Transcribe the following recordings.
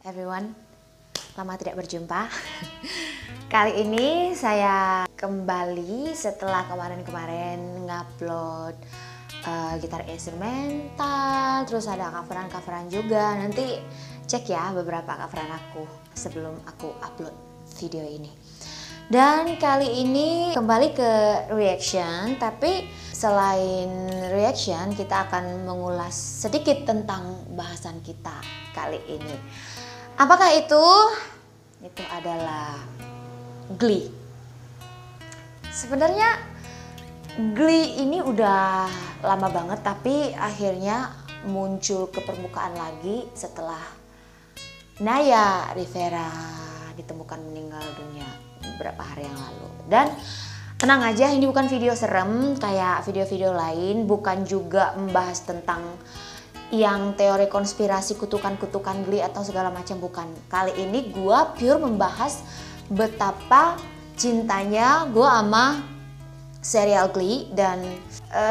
everyone, lama tidak berjumpa. Kali ini saya kembali setelah kemarin-kemarin ngupload gitar instrumental, terus ada coveran-coveran juga. Nanti cek ya beberapa coveran aku sebelum aku upload video ini. Dan kali ini kembali ke reaction, tapi selain reaction kita akan mengulas sedikit tentang bahasan kita kali ini. Apakah itu? Itu adalah Glee. Sebenarnya Glee ini udah lama banget, tapi akhirnya muncul ke permukaan lagi setelah Naya Rivera ditemukan meninggal dunia beberapa hari yang lalu. Dan tenang aja, ini bukan video serem kayak video-video lain, bukan juga membahas tentang yang teori konspirasi kutukan-kutukan Glee atau segala macam, bukan. Kali ini gua pure membahas betapa cintanya gua sama serial Glee dan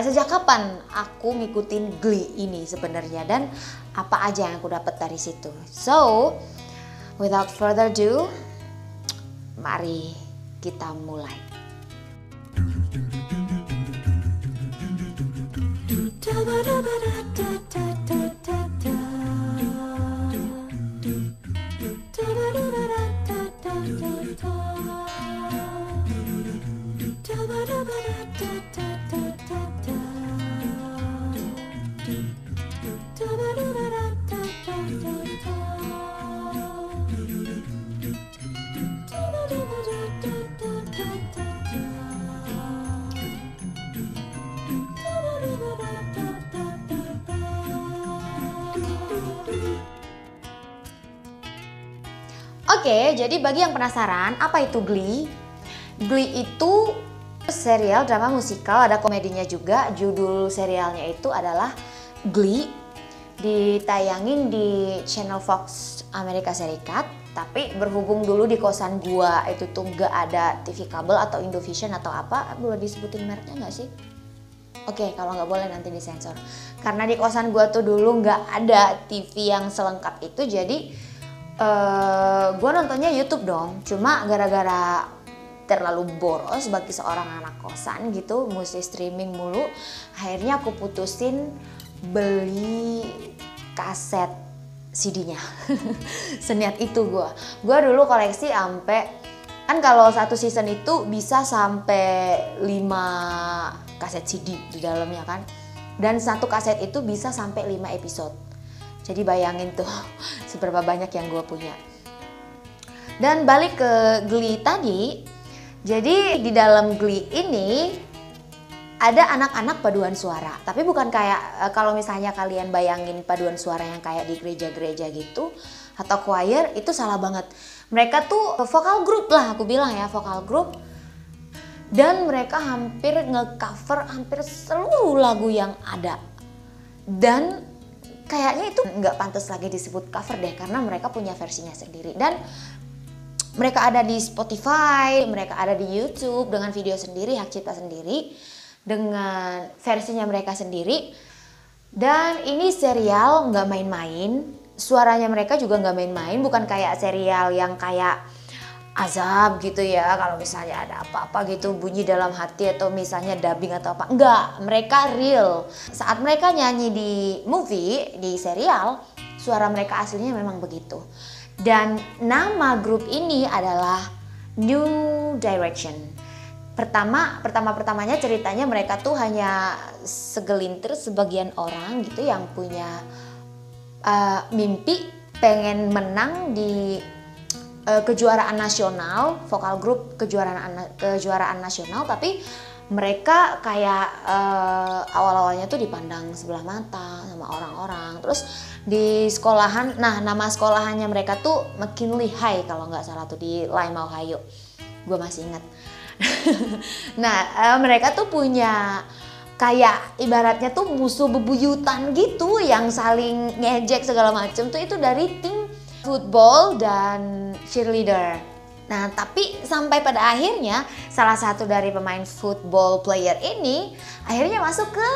sejak kapan aku ngikutin Glee ini sebenarnya dan apa aja yang aku dapat dari situ. So, without further ado, mari kita mulai. Oke, jadi bagi yang penasaran, apa itu Glee? Glee itu serial drama musikal, ada komedinya juga. Judul serialnya itu adalah Glee. Ditayangin di channel Fox Amerika Serikat. Tapi berhubung dulu di kosan gua itu tuh nggak ada TV kabel atau Indovision atau apa, boleh disebutin mereknya nggak sih? Oke, kalau nggak boleh nanti disensor. Karena di kosan gua tuh dulu nggak ada TV yang selengkap itu, jadi gue nontonnya YouTube dong. Cuma gara-gara terlalu boros bagi seorang anak kosan gitu, mesti streaming mulu, akhirnya aku putusin beli kaset CD-nya. Seniat itu gue dulu koleksi sampai, kan kalau satu season itu bisa sampai 5 kaset CD di dalamnya kan, dan satu kaset itu bisa sampai 5 episode. Jadi bayangin tuh seberapa banyak yang gue punya. Dan balik ke Glee tadi, jadi di dalam Glee ini ada anak-anak paduan suara. Tapi bukan kayak kalau misalnya kalian bayangin paduan suara yang kayak di gereja-gereja gitu atau choir, itu salah banget. Mereka tuh vokal group lah, aku bilang ya, vokal group. Dan mereka hampir nge-cover hampir seluruh lagu yang ada. Dan kayaknya itu nggak pantas lagi disebut cover deh, karena mereka punya versinya sendiri. Dan mereka ada di Spotify, mereka ada di YouTube dengan video sendiri, hak cipta sendiri, dengan versinya mereka sendiri. Dan ini serial nggak main-main, suaranya mereka juga nggak main-main, bukan kayak serial yang kayak azab gitu ya, kalau misalnya ada apa-apa gitu bunyi dalam hati atau misalnya dubbing atau apa. Enggak, mereka real. Saat mereka nyanyi di movie, di serial, suara mereka aslinya memang begitu. Dan nama grup ini adalah New Direction. Pertamanya ceritanya mereka tuh hanya segelintir sebagian orang gitu yang punya mimpi pengen menang di kejuaraan nasional, vokal grup kejuaraan nasional, tapi mereka kayak awal-awalnya tuh dipandang sebelah mata sama orang-orang. Terus di sekolahan, nah nama sekolahannya mereka tuh McKinley High kalau nggak salah, tuh di Lima, Ohio. Gue masih ingat. Nah mereka tuh punya kayak ibaratnya tuh musuh bebuyutan gitu yang saling ngejek segala macem tuh, itu dari tim football dan cheerleader. Nah, tapi sampai pada akhirnya salah satu dari pemain football player ini akhirnya masuk ke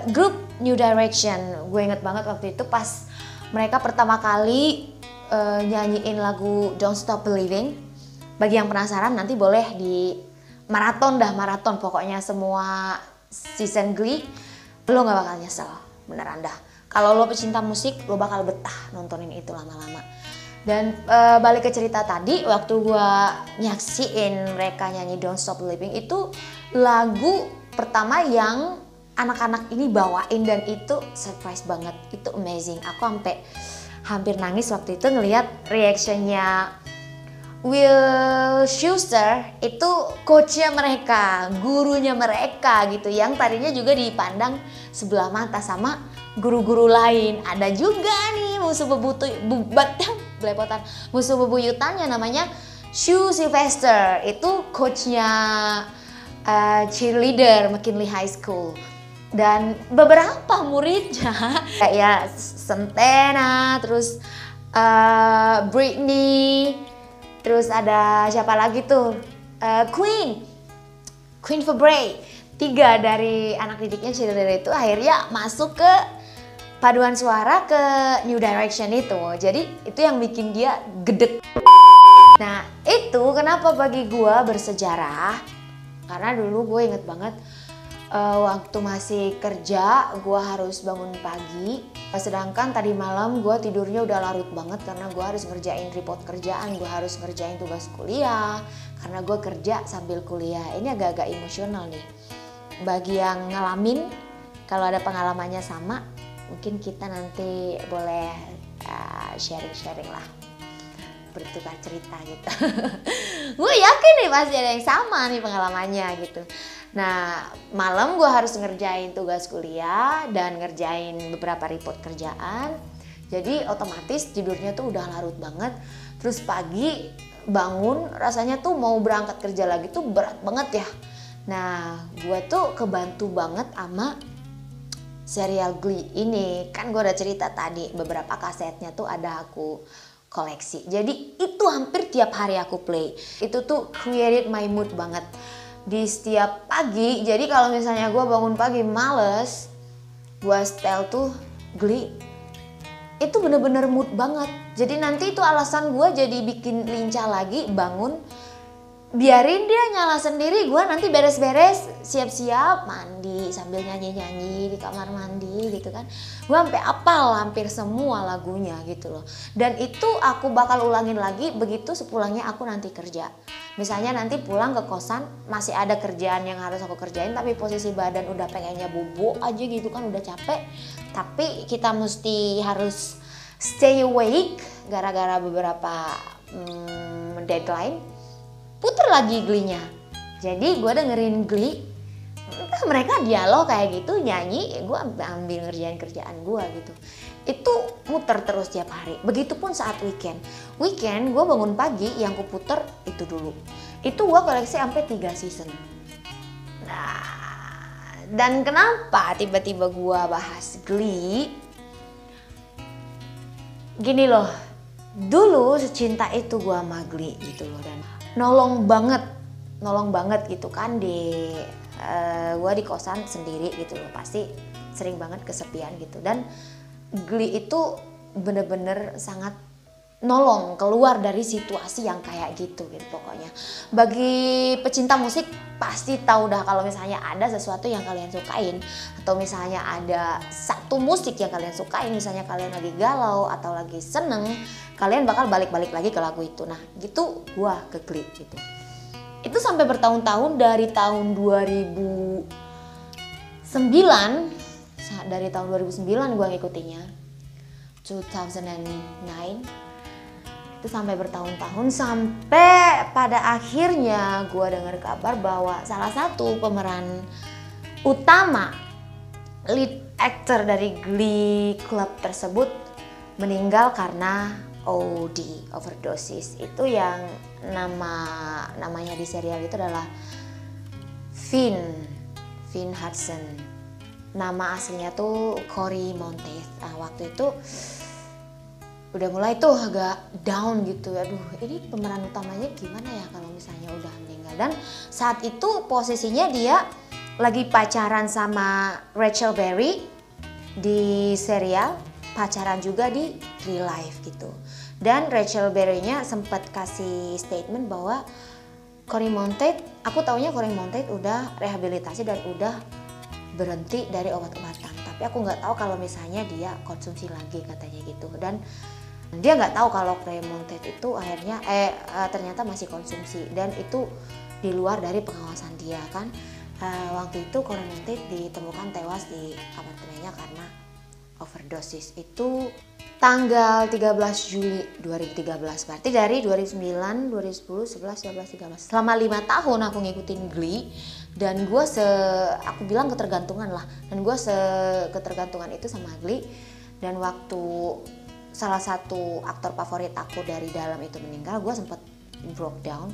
grup New Direction. Gue inget banget waktu itu pas mereka pertama kali nyanyiin lagu Don't Stop Believing. Bagi yang penasaran nanti boleh di maraton pokoknya semua season Glee. Lo gak bakal nyesel, beneran dah. Kalau lo pecinta musik, lo bakal betah nontonin itu lama-lama. Dan balik ke cerita tadi, waktu gua nyaksiin mereka nyanyi Don't Stop Believing, itu lagu pertama yang anak-anak ini bawain dan itu surprise banget, itu amazing. Aku sampai hampir nangis waktu itu ngelihat reactionnya Will Schuster, itu coachnya mereka, gurunya mereka gitu, yang tadinya juga dipandang sebelah mata sama guru-guru lain. Ada juga nih musuh bebuyutannya namanya Sue Sylvester, itu coachnya cheerleader McKinley High School. Dan beberapa muridnya kayak Santana, terus Britney, terus ada siapa lagi tuh, Queen Fabray. 3 dari anak didiknya cheerleader itu akhirnya masuk ke paduan suara ke New Direction itu. Jadi itu yang bikin dia gedek. Nah itu kenapa bagi gua bersejarah, karena dulu gue inget banget waktu masih kerja gue harus bangun pagi, sedangkan tadi malam gue tidurnya udah larut banget karena gue harus ngerjain report kerjaan, gue harus ngerjain tugas kuliah karena gue kerja sambil kuliah. Ini agak-agak emosional nih. Bagi yang ngalamin, kalau ada pengalamannya sama, mungkin kita nanti boleh sharing-sharing lah, bertukar cerita gitu. Gue yakin nih pasti ada yang sama nih pengalamannya gitu. Nah malam gue harus ngerjain tugas kuliah dan ngerjain beberapa report kerjaan, jadi otomatis tidurnya tuh udah larut banget. Terus pagi bangun rasanya tuh mau berangkat kerja lagi tuh berat banget ya. Nah gue tuh kebantu banget sama serial Glee ini. Kan gue udah cerita tadi beberapa kasetnya tuh ada aku koleksi, jadi itu hampir tiap hari aku play. Itu tuh created my mood banget di setiap pagi. Jadi kalau misalnya gue bangun pagi males, gue setel tuh Glee, itu bener-bener mood banget. Jadi nanti itu alasan gue jadi bikin lincah lagi bangun, biarin dia nyala sendiri, gue nanti beres-beres siap-siap mandi sambil nyanyi-nyanyi di kamar mandi gitu kan. Gue sampai apal hampir semua lagunya gitu loh. Dan itu aku bakal ulangin lagi begitu sepulangnya aku nanti kerja. Misalnya nanti pulang ke kosan masih ada kerjaan yang harus aku kerjain, tapi posisi badan udah pengennya bobo aja gitu kan, udah capek. Tapi kita mesti harus stay awake gara-gara beberapa deadline. Puter lagi Glee-nya. Jadi gue dengerin Glee, entah mereka dialog kayak gitu, nyanyi, gue ambil ngerjain kerjaan gue gitu. Itu muter terus tiap hari. Begitupun saat weekend. Weekend gue bangun pagi, yang ku puter itu dulu. Itu gue koleksi sampai 3 season. Nah, dan kenapa tiba-tiba gue bahas Glee? Gini loh, dulu secinta itu gue sama Glee gitu loh, dan nolong banget gitu kan di gue di kosan sendiri gitu loh, pasti sering banget kesepian gitu. Dan Glee itu bener-bener sangat nolong keluar dari situasi yang kayak gitu pokoknya. Bagi pecinta musik pasti tahu dah kalau misalnya ada sesuatu yang kalian sukain, atau misalnya ada satu musik yang kalian sukain, misalnya kalian lagi galau atau lagi seneng, kalian bakal balik-balik lagi ke lagu itu. Nah gitu gua ke Glee gitu. Itu sampai bertahun-tahun, dari tahun 2009, dari tahun 2009 gua ngikutinnya, 2009, itu sampai bertahun-tahun, sampai pada akhirnya gue dengar kabar bahwa salah satu pemeran utama, lead actor dari Glee Club tersebut meninggal karena OD, overdosis. Itu yang namanya di serial itu adalah Finn Hudson. Nama aslinya tuh Cory Monteith. Nah, waktu itu udah mulai tuh agak down gitu. Aduh, ini pemeran utamanya gimana ya kalau misalnya udah meninggal. Dan saat itu posisinya dia lagi pacaran sama Rachel Berry di serial, pacaran juga di real life gitu. Dan Rachel Berry-nya sempat kasih statement bahwa Cory Monteith, aku taunya Cory Monteith udah rehabilitasi dan udah berhenti dari obat-obatan. Tapi aku nggak tahu kalau misalnya dia konsumsi lagi, katanya gitu. Dan dia nggak tahu kalau Cory Monteith itu akhirnya ternyata masih konsumsi, dan itu di luar dari pengawasan dia kan. Waktu itu Cory Monteith ditemukan tewas di apartemennya karena overdosis. Itu tanggal 13 Juli 2013, berarti dari 2009, 2010, 11, 12, 13. Selama 5 tahun aku ngikutin Glee, dan aku bilang ketergantungan lah. Dan gue ketergantungan itu sama Glee. Dan waktu salah satu aktor favorit aku dari dalam itu meninggal, gue sempet broke down.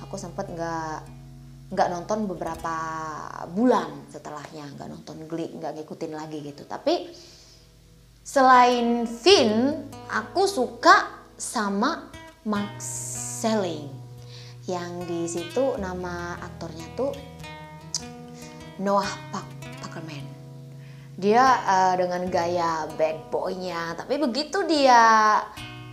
Aku sempet nggak nonton beberapa bulan setelahnya, nggak nonton Glee, nggak ngikutin lagi gitu. Tapi selain Finn, aku suka sama Mark Selling, yang di situ nama aktornya tuh Noah Paquin. Dia dengan gaya bad boy-nya, tapi begitu dia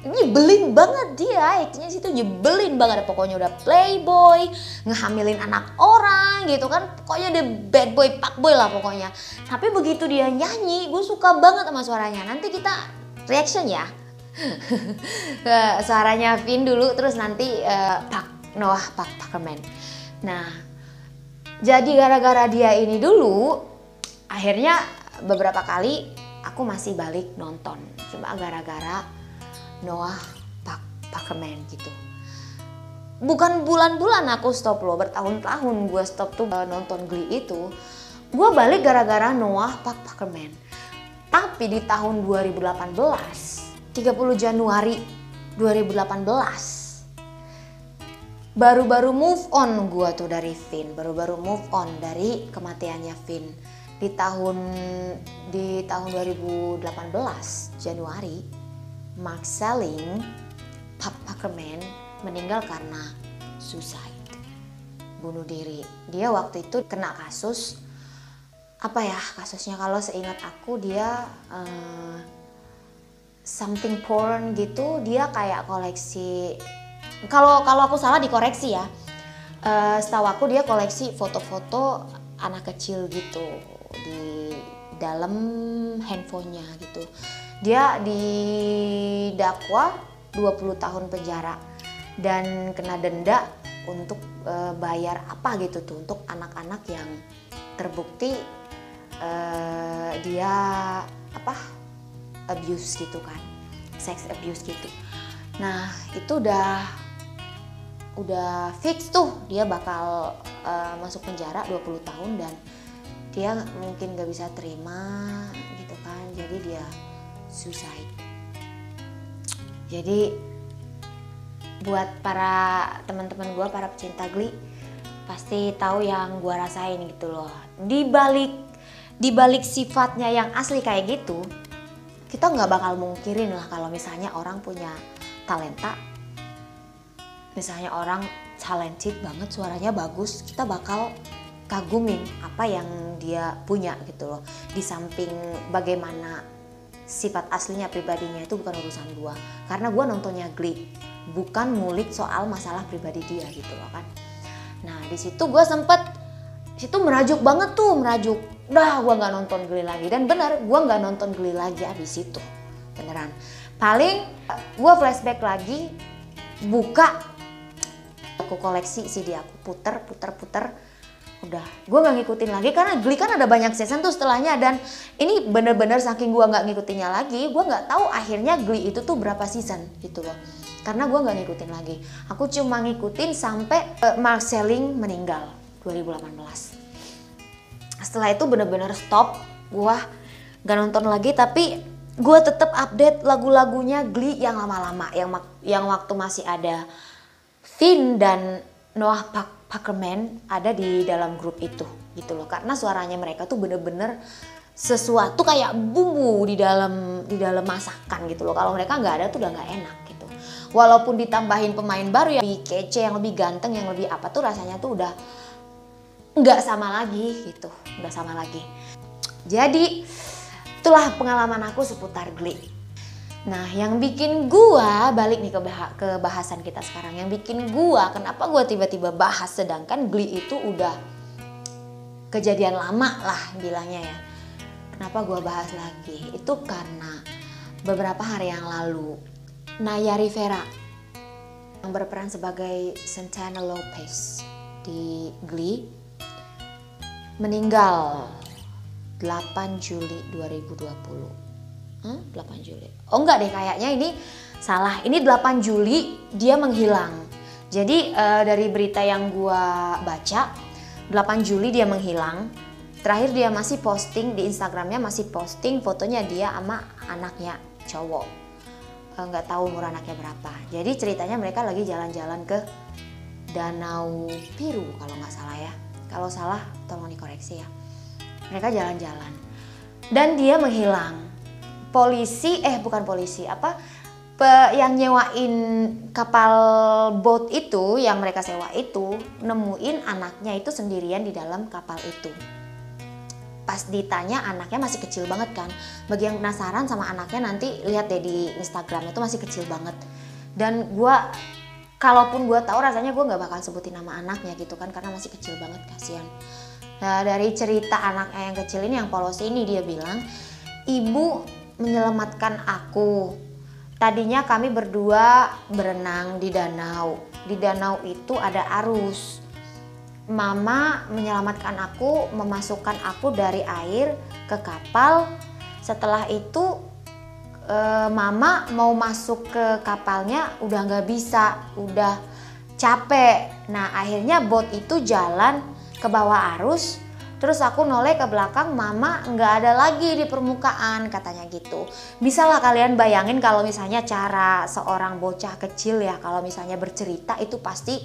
nyebelin banget, dia aktingnya situ nyebelin banget. Pokoknya udah playboy, ngehamilin anak orang gitu kan, pokoknya dia bad boy, pak boy lah pokoknya. Tapi begitu dia nyanyi, gue suka banget sama suaranya. Nanti kita reaction ya. Suaranya Finn dulu, terus nanti Noah Paquin. Nah, jadi gara-gara dia ini dulu, akhirnya beberapa kali aku masih balik nonton, cuma gara-gara Noah Paquin gitu. Bukan bulan-bulan aku stop loh, bertahun-tahun gue stop tuh nonton Glee itu. Gue balik gara-gara Noah Paquin. Tapi di tahun 2018, 30 Januari 2018, baru-baru move on gue tuh dari Finn, baru-baru move on dari kematiannya Finn. Di tahun 2018 Januari, Mark Selling, Paquin, meninggal karena suicide, bunuh diri. Dia waktu itu kena kasus, apa ya kasusnya, kalau seingat aku dia something porn gitu. Dia kayak koleksi, kalau aku salah dikoreksi ya. Setahu aku dia koleksi foto-foto anak kecil gitu di dalam handphonenya gitu. Dia didakwa 20 tahun penjara dan kena denda untuk bayar apa gitu tuh untuk anak-anak yang terbukti dia abuse gitu kan, sex abuse gitu. Nah itu udah fix tuh dia bakal masuk penjara 20 tahun, dan dia mungkin gak bisa terima gitu kan, jadi dia suicide. Jadi buat para teman-teman gue, para pecinta Glee, pasti tahu yang gue rasain gitu loh. Di balik sifatnya yang asli kayak gitu, kita nggak bakal mungkirin lah kalau misalnya orang punya talenta, misalnya orang talented banget, suaranya bagus, kita bakal kagumin apa yang dia punya gitu loh. Di samping bagaimana sifat aslinya, pribadinya, itu bukan urusan gua, karena gua nontonnya Glee, bukan ngulik soal masalah pribadi dia gitu loh kan. Nah di situ gua sempet merajuk banget tuh, udah gua nggak nonton Glee lagi. Dan benar gua nggak nonton Glee lagi abis itu, beneran. Paling gua flashback lagi, buka, aku koleksi CD, aku puter, udah gue nggak ngikutin lagi karena Glee kan ada banyak season tuh setelahnya. Dan ini bener-bener saking gue nggak ngikutinnya lagi, gue nggak tahu akhirnya Glee itu tuh berapa season gitu loh, karena gue nggak ngikutin lagi. Aku cuma ngikutin sampai Mark Selling meninggal 2018. Setelah itu bener-bener stop, gue nggak nonton lagi. Tapi gue tetap update lagu-lagunya Glee yang lama-lama, yang waktu masih ada Finn dan Noah Paquin ada di dalam grup itu gitu loh, karena suaranya mereka tuh bener-bener sesuatu kayak bumbu di dalam masakan gitu loh. Kalau mereka nggak ada tuh udah nggak enak gitu. Walaupun ditambahin pemain baru yang lebih kece, yang lebih ganteng, yang lebih apa tuh, rasanya tuh udah nggak sama lagi gitu, nggak sama lagi. Jadi itulah pengalaman aku seputar Glee. Nah, yang bikin gua balik nih ke bahasan kita sekarang. Yang bikin gua kenapa gua tiba-tiba bahas sedangkan Glee itu udah kejadian lama lah bilangnya ya. Kenapa gua bahas lagi? Itu karena beberapa hari yang lalu Naya Rivera yang berperan sebagai Santana Lopez di Glee meninggal 8 Juli 2020. 8 Juli. Oh enggak deh, kayaknya ini salah. Ini 8 Juli dia menghilang. Jadi dari berita yang gua baca, 8 Juli dia menghilang. Terakhir dia masih posting di Instagramnya, masih posting fotonya dia sama anaknya cowok. Nggak tahu umur anaknya berapa. Jadi ceritanya mereka lagi jalan-jalan ke Danau Biru kalau nggak salah ya. Kalau salah tolong dikoreksi ya. Mereka jalan-jalan dan dia menghilang. Yang nyewain kapal boat itu, yang mereka sewa itu, nemuin anaknya itu sendirian di dalam kapal itu. Pas ditanya, anaknya masih kecil banget kan. Bagi yang penasaran sama anaknya, nanti lihat deh di Instagram, itu masih kecil banget. Dan kalaupun gue tahu, rasanya gue nggak bakal sebutin nama anaknya gitu kan, karena masih kecil banget, kasihan. Nah, dari cerita anaknya yang kecil ini, yang polos ini, dia bilang, ibu menyelamatkan aku. Tadinya kami berdua berenang di danau. Di danau itu ada arus. Mama menyelamatkan aku, memasukkan aku dari air ke kapal. Setelah itu Mama mau masuk ke kapalnya udah nggak bisa, udah capek. Nah, akhirnya boat itu jalan ke bawah arus. Terus aku noleh ke belakang, Mama nggak ada lagi di permukaan, katanya gitu. Bisalah kalian bayangin kalau misalnya cara seorang bocah kecil ya, kalau misalnya bercerita itu pasti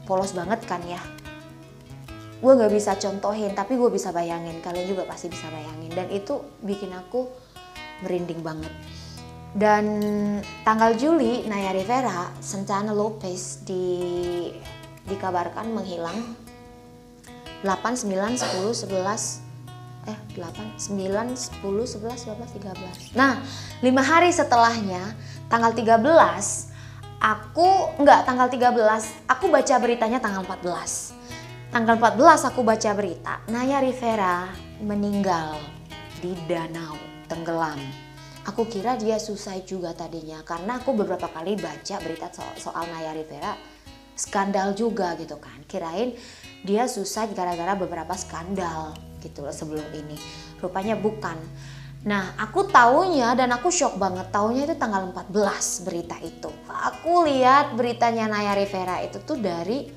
polos banget kan ya. Gue nggak bisa contohin, tapi gue bisa bayangin, kalian juga pasti bisa bayangin. Dan itu bikin aku merinding banget. Dan tanggal Juli, Naya Rivera, Santana Lopez dikabarkan menghilang. 8, 9, 10, 11, 8, 9, 10, 11, 12, 13. Nah, 5 hari setelahnya, tanggal 13, aku baca beritanya tanggal 14. Tanggal 14 aku baca berita, Naya Rivera meninggal di danau, tenggelam. Aku kira dia suicide juga tadinya, karena aku beberapa kali baca berita soal Naya Rivera, skandal juga gitu kan. Kirain dia suicide gara-gara beberapa skandal gitu loh sebelum ini. Rupanya bukan. Nah, aku taunya dan aku shock banget. Taunya itu tanggal 14 berita itu. Aku lihat beritanya Naya Rivera itu tuh dari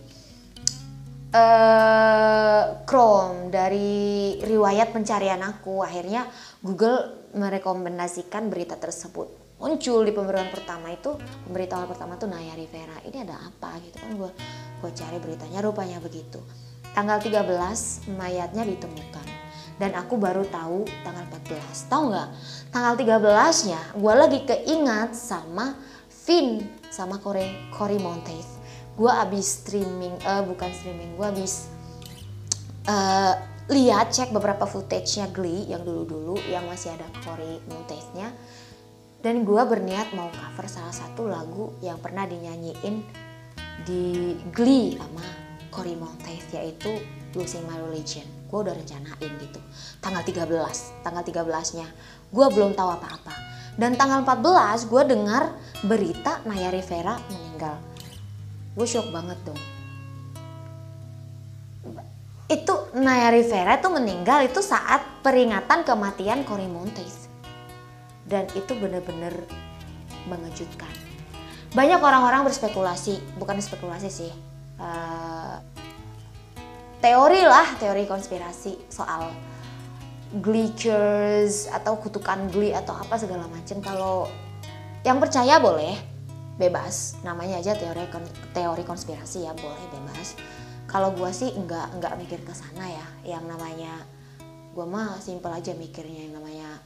Chrome, dari riwayat pencarian aku. Akhirnya Google merekomendasikan berita tersebut. Muncul di pemberitahuan pertama tuh Naya Rivera. Ini ada apa gitu kan, gue cari beritanya, rupanya begitu. Tanggal 13 mayatnya ditemukan. Dan aku baru tahu tanggal 14. Tahu nggak? Tanggal 13-nya gue lagi keingat sama Finn sama Cory Monteith. Gue abis gue abis lihat, cek beberapa footage-nya Glee yang dulu-dulu yang masih ada Cory Monteith-nya. Dan gue berniat mau cover salah satu lagu yang pernah dinyanyiin di Glee sama Cory Monteith, yaitu Losing My Religion. Gue udah rencanain gitu. Tanggal 13-nya gue belum tahu apa-apa. Dan tanggal 14 gue dengar berita Naya Rivera meninggal. Gue shock banget dong. Itu Naya Rivera tuh meninggal itu saat peringatan kematian Cory Monteith. Dan itu benar-benar mengejutkan. Banyak orang-orang berspekulasi, bukan spekulasi sih, teori konspirasi soal Gleekers atau kutukan Glee atau apa segala macam. Kalau yang percaya boleh, bebas, namanya aja teori konspirasi ya, boleh bebas. Kalau gue sih enggak mikir ke sana ya, yang namanya gue mah simple aja mikirnya, yang namanya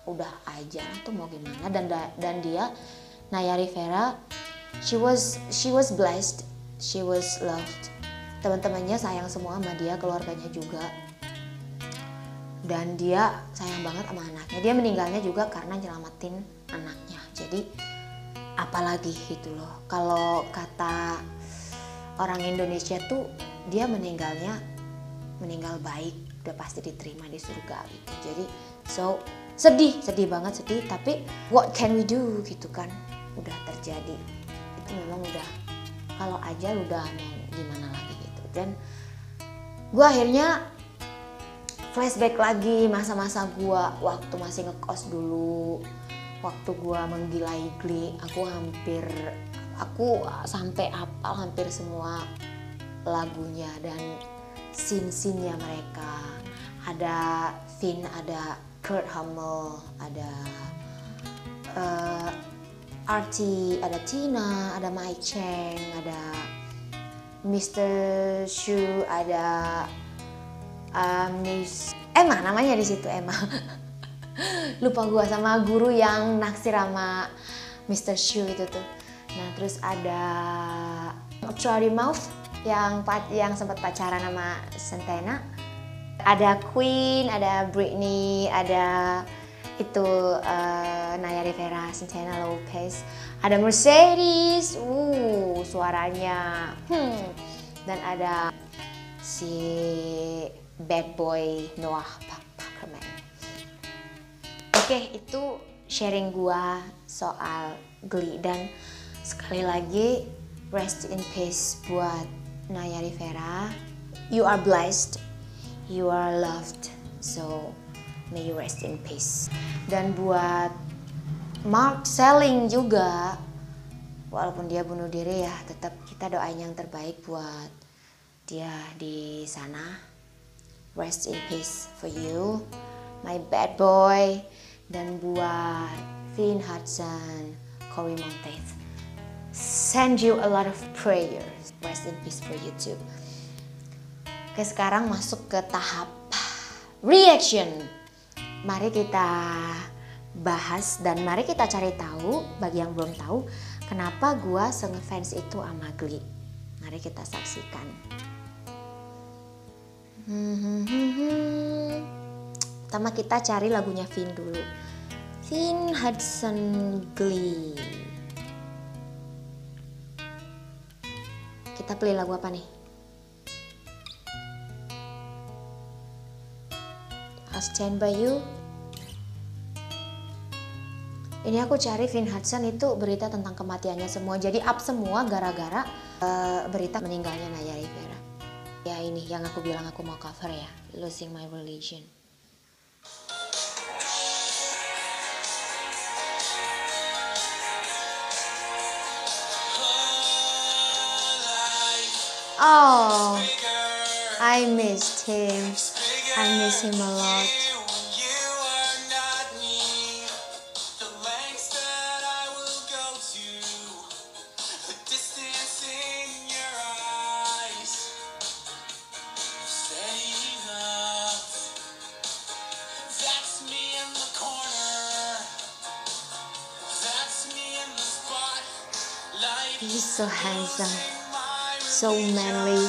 udah aja tuh mau gimana. Dan dia Naya Rivera, she was blessed, she was loved. Teman-temannya sayang semua sama dia, keluarganya juga. Dan dia sayang banget sama anaknya. Dia meninggalnya juga karena nyelamatin anaknya. Jadi apalagi gitu loh. Kalau kata orang Indonesia tuh dia meninggal baik, udah pasti diterima di surga gitu. Jadi sedih banget, tapi what can we do gitu kan, udah terjadi, itu memang udah, kalau aja udah mau gimana lagi gitu. Dan gue akhirnya flashback lagi masa-masa gue waktu masih ngekos dulu, waktu gue menggilai Glee. Aku sampai hafal hampir semua lagunya dan scene-scene-nya mereka. Ada Finn, ada Kurt Hummel, ada Artie, ada Tina, ada Mai Cheng, ada Mr. Shu, ada Miss Emma, namanya di situ Emma. Lupa gua, sama guru yang naksir sama Mr. Shu itu tuh. Nah terus ada Charlie Mouth yang sempat pacaran sama Santana. Ada Queen, ada Britney, ada itu Naya Rivera, Santana Lopez, ada Mercedes, suaranya, dan ada si bad boy Noah Paperman. Oke, itu sharing gua soal Glee, dan sekali lagi rest in peace buat Naya Rivera. You are blessed, you are loved, so may you rest in peace. Dan buat Mark Selling juga, walaupun dia bunuh diri ya, tetap kita doain yang terbaik buat dia di sana. Rest in peace for you, my bad boy. Dan buat Finn Hudson, Cory Monteith, send you a lot of prayers. Rest in peace for you too. Oke, sekarang masuk ke tahap reaction. Mari kita bahas dan mari kita cari tahu, bagi yang belum tahu, kenapa gua se-ngefans itu sama Glee. Mari kita saksikan. Pertama kita cari lagunya Finn dulu. Finn Hudson Glee. Kita play lagu apa nih? I'll Stand By You. Ini aku cari Finn Hudson itu berita tentang kematiannya semua. Jadi up semua gara-gara berita meninggalnya Naya Rivera. Ya ini yang aku bilang aku mau cover ya, Losing My Religion. Oh, I missed him. I miss him a lot. He's so handsome, so manly.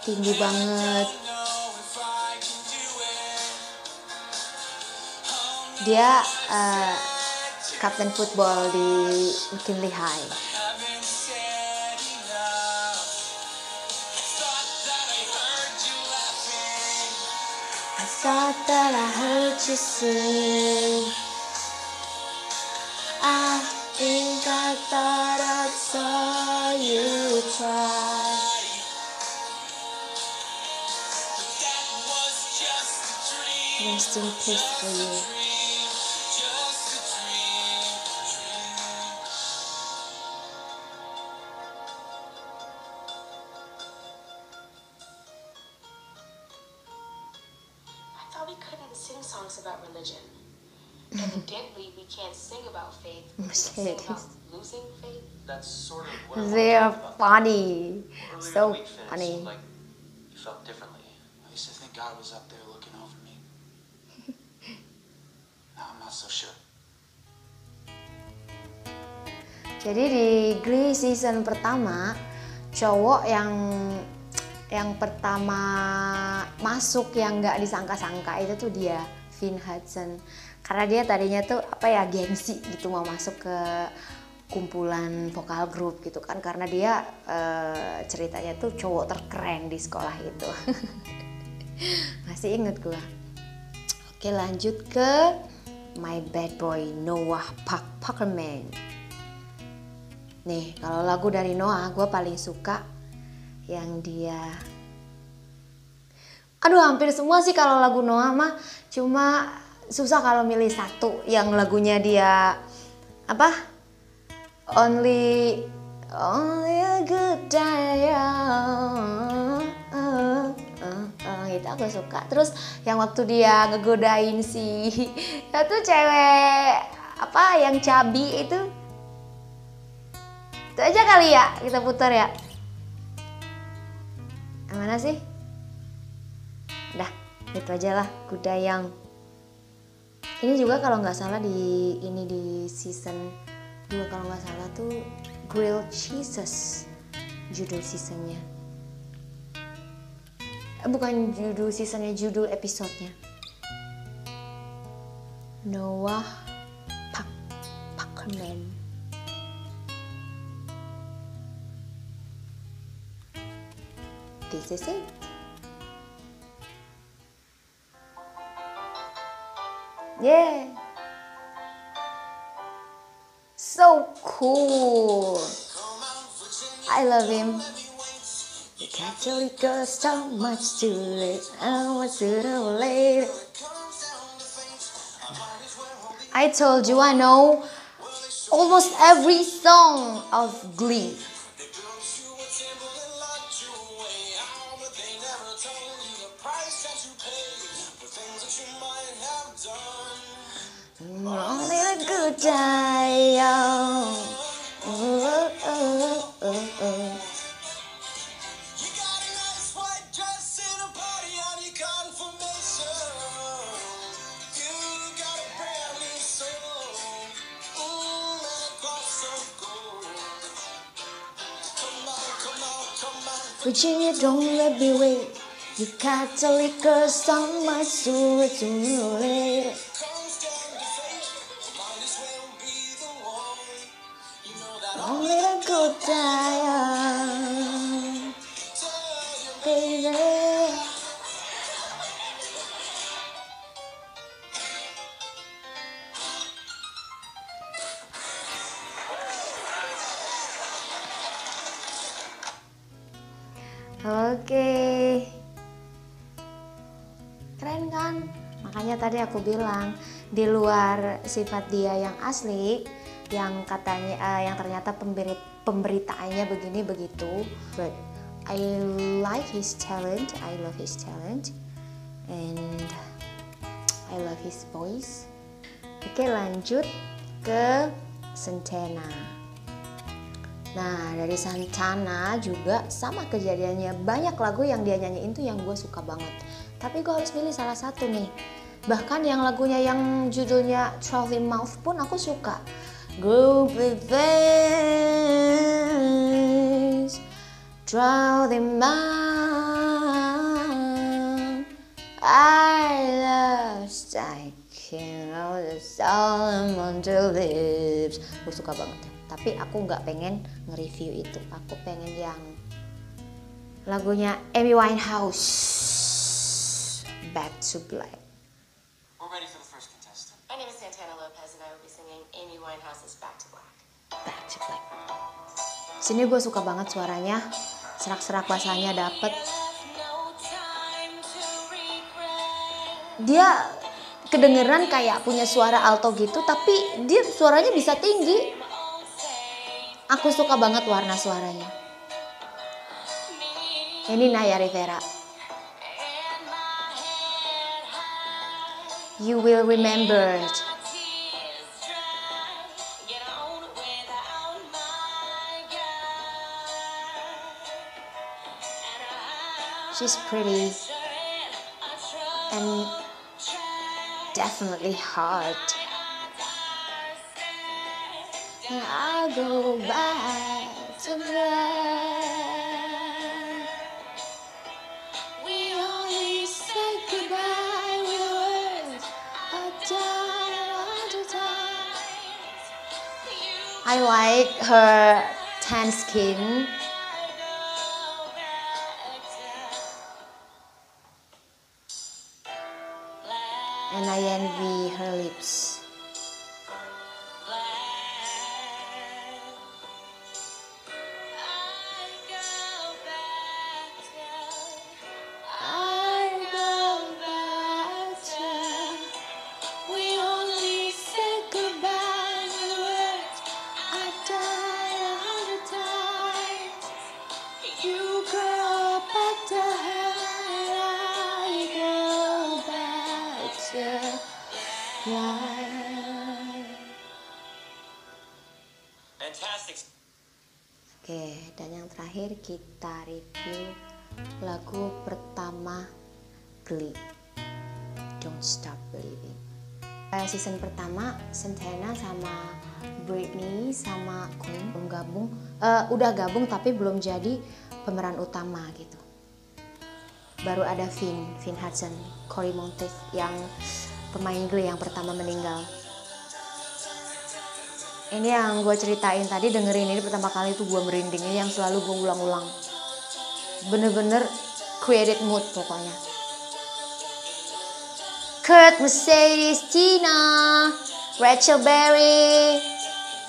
Tinggi banget. Dia kapten football di McKinley High. I thought that I heard you sing. I think I thought I saw you try. Rest in peace for you. I thought we couldn't sing songs about religion. Evidently, we can't sing about faith. We can sing about losing faith. That's sort of what I They are wanted to talk about. funny, Earlier so in the week, Finn, it funny. seemed like you felt differently. I used to think God was up there looking over me. Now I'm not so sure. Jadi di Glee season pertama, cowok yang pertama masuk yang nggak disangka-sangka itu tuh dia, Finn Hudson. Karena dia tadinya tuh gengsi gitu mau masuk ke kumpulan vokal grup gitu kan, karena dia ceritanya tuh cowok terkeren di sekolah itu. Masih inget gua. Oke, lanjut ke My Bad Boy Noah Parkerman. Nih, kalau lagu dari Noah gue paling suka yang dia, hampir semua sih kalau lagu Noah mah, cuma susah kalau milih satu yang lagunya dia Only a good day, itu aku suka. Terus yang waktu dia ngegodain si itu cewek yang cabi itu aja kali ya, kita putar ya. Yang mana sih? Udah, itu aja lah, Gudayang. Ini juga kalau nggak salah di season 2 kalau nggak salah tuh Grilled Cheeses judul seasonnya. Bukan judul seasonnya, judul episodenya. Noah Parkerman. This is it. Yeah. So cool. I love him. You can't really go so much to it. I was sooner or later. I told you I know almost every song of Glee. Only a good day. Virginia, don't let me wait. You got to liquor so much sooner or later. Only a good time, baby. Oke, keren kan? Makanya tadi aku bilang di luar sifat dia yang asli, yang katanya yang ternyata pemberitaannya begini begitu, but I like his talent, I love his talent, and I love his voice. Oke, lanjut ke Santana. Nah, dari Santana juga sama kejadiannya, banyak lagu yang dia nyanyiin tuh yang gue suka banget, tapi gue harus pilih salah satu nih. Bahkan yang lagunya yang judulnya Trouty Mouth pun aku suka. Groupie face, Trouty Mouth, I lost, I can't hold the solemn on the lips. Gue suka banget. Tapi aku nggak pengen nge-review itu. Aku pengen yang lagunya Amy Winehouse, Back to Black. We're ready for the first contestant. My name is Santana Lopez and I will be singing Amy Winehouse's Back to Black. Back to Black. Sini gue suka banget suaranya, serak-serak basahnya dapet. Dia kedengeran kayak punya suara alto gitu, tapi dia suaranya bisa tinggi. Aku suka banget warna suaranya. Ini Naya Rivera. You will remember it. She's pretty and definitely hard. And I'll go back to black. We only I like her tan skin. And I envy her lips. Fantastic. Oke, dan yang terakhir kita review lagu pertama Glee, Don't Stop Believing. Season pertama Santana sama Britney sama Queen belum gabung, udah gabung tapi belum jadi pemeran utama gitu. Baru ada Finn Hudson, Cory Monteith yang pemain Glee yang pertama meninggal. Ini yang gue ceritain tadi, dengerin ini pertama kali tuh gue merinding, ini yang selalu gue ulang-ulang. Bener-bener created mood pokoknya. Kurt, Mercedes, Tina, Rachel Berry,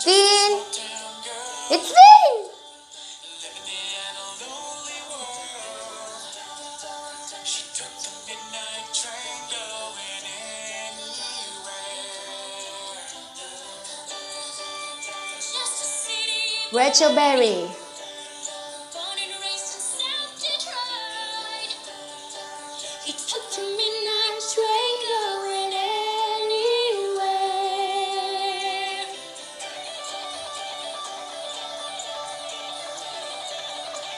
Finn. It's Finn! Rachel Berry.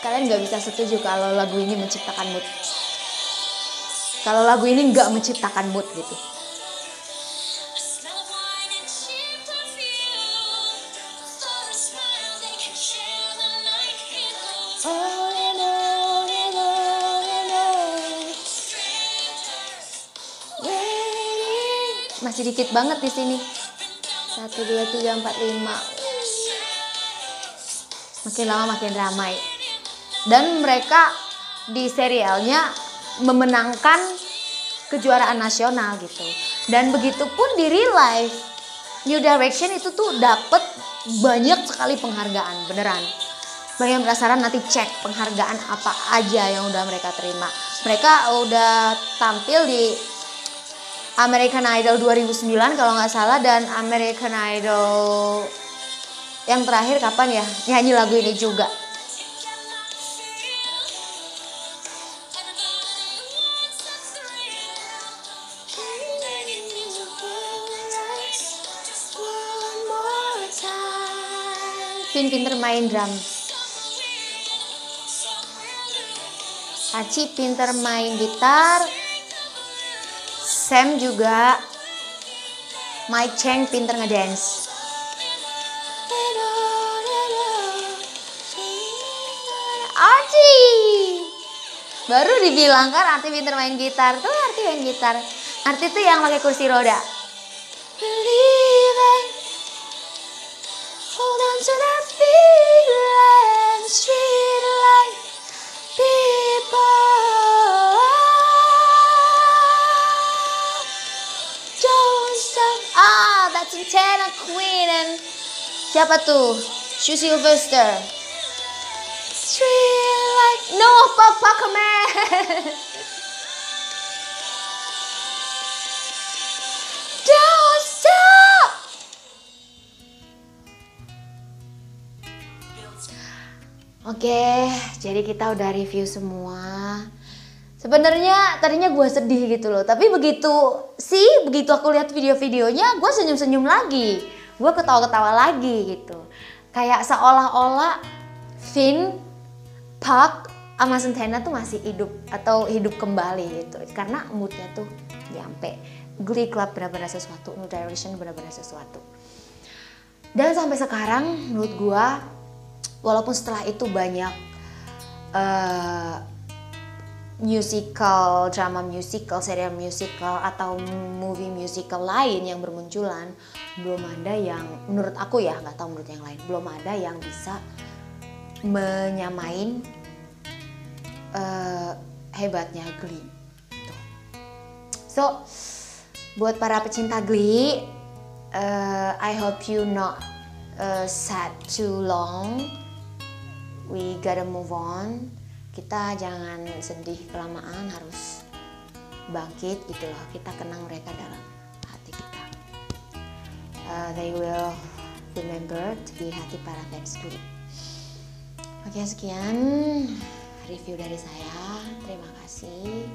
Kalian gak bisa setuju kalau lagu ini menciptakan mood. Kalau lagu ini gak menciptakan mood gitu. Masih dikit banget di sini. 1, 2, 3, 4, 5. Makin lama makin ramai. Dan mereka di serialnya memenangkan kejuaraan nasional gitu. Dan begitu pun di real life, New Direction itu tuh dapet banyak sekali penghargaan, beneran. Bagi yang penasaran nanti cek penghargaan apa aja yang udah mereka terima. Mereka udah tampil di American Idol 2009 kalau nggak salah, dan American Idol yang terakhir kapan ya, nyanyi lagu ini juga. Finn pinter main drum. Hachi pinter main gitar. Sam juga. Mike Chang pinter ngedance. Archie baru dibilang kan Archie pinter main gitar. Tuh Archie main gitar. Archie tuh yang pakai kursi roda. Hold on to that feeling, street light, people. Don't stop. That's Santana, Queen, and siapa tuh? Sue Sylvester. Street light, no, Papa Command. Don't stop. Oke, jadi kita udah review semua. Sebenarnya tadinya gue sedih gitu loh, tapi begitu aku lihat video-videonya, gue senyum-senyum lagi, gue ketawa-ketawa lagi gitu. Kayak seolah-olah Finn, Park, sama Santana tuh masih hidup atau hidup kembali gitu. Karena moodnya tuh nyampe. Glee Club benar-benar sesuatu, New Direction benar-benar sesuatu. Dan sampai sekarang menurut gue, walaupun setelah itu banyak musical, drama musical, serial musical atau movie musical lain yang bermunculan, belum ada yang menurut aku ya, nggak tahu menurut yang lain, belum ada yang bisa menyamain hebatnya Glee. Tuh. So, buat para pecinta Glee, I hope you not sad too long. We gotta move on. Kita jangan sedih kelamaan, harus bangkit gitu loh. Kita kenang mereka dalam hati kita. They will remember di hati para fans Glee. Oke, sekian review dari saya. Terima kasih.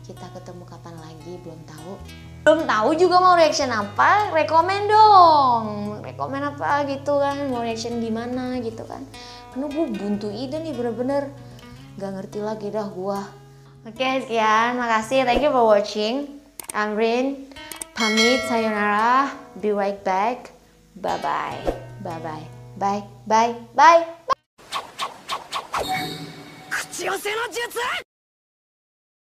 Kita ketemu kapan lagi belum tahu. Belum tahu juga mau reaction apa, rekomen dong. Rekomen apa gitu kan, mau reaction gimana gitu kan. Karena gue buntu ide nih, bener-bener gak ngerti lagi dah gue. Oke, sekian, makasih, thank you for watching. I'm Rin, pamit, sayonara, be right back, bye bye, bye bye, bye bye, bye. 口寄せの術